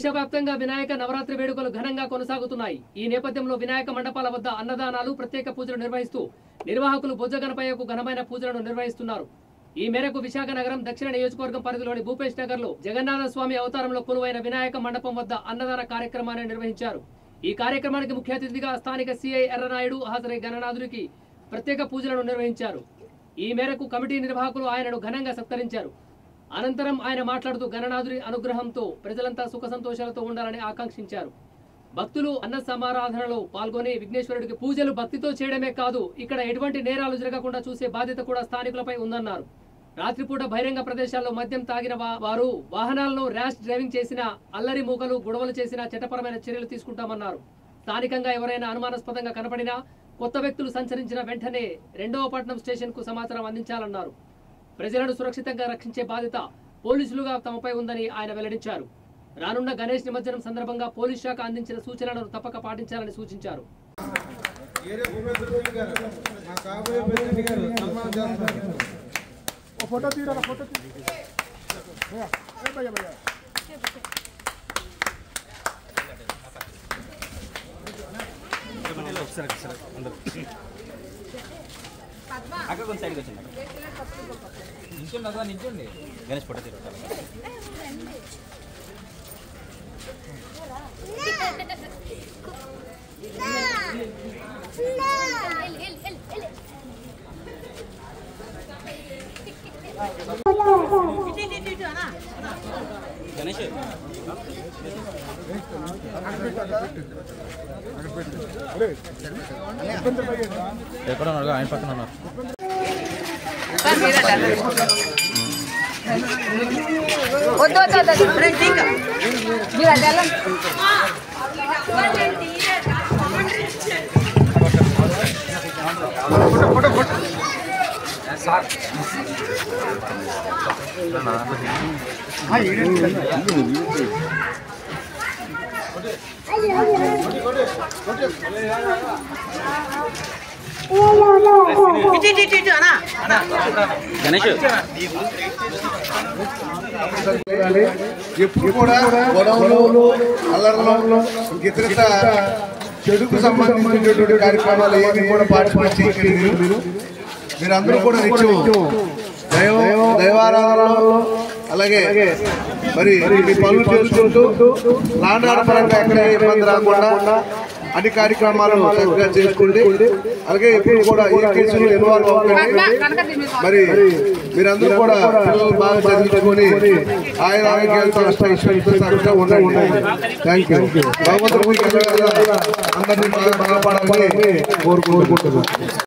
దేశవ్యాప్తంగా వినాయక నవరాత్రి వేడుకలు ఘనంగా కొనసాగుతున్నాయి। ఈ నేపథ్యంలో వినాయక మండపాల వద్ద అన్నదానాలు, ప్రత్యేక పూజలు నిర్వహిస్తూ నిర్వాహకులు బొజ్జగణపయ్యకు ఘనమైన పూజలను నిర్వహిస్తున్నారు। ఈ మేరకు విశాఖ నగరం దక్షిణ నియోజకవర్గం పరిధిలోని భూపేష్ నగర్ లో జగన్నాథ స్వామి అవతారంలో కొలువైన వినాయక మండపం వద్ద అన్నదాన కార్యక్రమాన్ని నిర్వహించారు। ఈ కార్యక్రమానికి ముఖ్య అతిథిగా స్థానిక సిఐ ఎర్రనాయుడు హాజరై గణనాథుడికి ప్రత్యేక పూజలను నిర్వహించారు। ఈ మేరకు కమిటీ నిర్వాహకులు ఆయనను ఘనంగా సత్కరించారు। అనంతరం ఆయన మాట్లాడుతూ గణనాథుడి అనుగ్రహంతో ప్రజలంతా సుఖ సంతోషాలతో ఉండాలని ఆకాంక్షించారు। భక్తులు అన్న సమారాధనలో పాల్గొని విఘ్నేశ్వరుడికి పూజలు భక్తితో చేయడమే కాదు, ఇక్కడ ఎటువంటి నేరాలు జరగకుండా చూసే బాధ్యత కూడా స్థానికులపై ఉందన్నారు। రాత్రిపూట బహిరంగ ప్రదేశాల్లో మద్యం తాగిన వారు వాహనాలను ర్యాష్ డ్రైవింగ్ చేసిన, అల్లరి మూకలు గొడవలు చేసిన చట్టపరమైన చర్యలు తీసుకుంటామన్నారు। స్థానికంగా ఎవరైనా అనుమానాస్పదంగా కనపడినా, కొత్త వ్యక్తులు సంచరించిన వెంటనే 2వ పట్నం స్టేషన్ కు సమాచారం అందించాలన్నారు। ప్రజలను సురక్షితంగా రక్షించే బాధ్యత పోలీసులుగా తమపై ఉందని ఆయన వెల్లడించారు। రానున్న గణేష్ నిమజ్జనం సందర్భంగా పోలీస్ శాఖ అందించిన సూచనలను తప్పక పాటించాలని సూచించారు। అక్కడ కొంచెం సైడ్కి వచ్చింది నిల్చోండి అదా నిల్చోండి గణేష్ ఫోటో తీరు గణేష్ ఎక్కడ ఉన్నారు ఆయన పక్కన ఉన్నారు గణేష్ ఎప్పుడు కూడా గొడవలు అల్లర్లు ఇతర చెడుకు సంబంధించినటువంటి కార్యక్రమాలు ఏమి కూడా పార్టిసిపేట్ చేయలేదు। మీరందరూ కూడా నిత్యం దైవారాధనలో అలాగే మరి మీ పనులు చేసుకుంటూ నానాపరంగా ఎక్కడ ఇబ్బంది రాకుండా అన్ని కార్యక్రమాలు చక్కగా చేసుకోండి। అలాగే ఇప్పుడు కూడా ఈ కేసులు ఇన్వాల్వ్ అవ్వకండి। మరి మీరందరూ కూడా పిల్లలు బాగా చదివించుకొని ఆయన ఆరోగ్యాలతో అష్ట ఉండండి। Thank you. భగవంతుడు అందరినీ బాగా బాగుపడాలని కోరుకుంటున్నాను।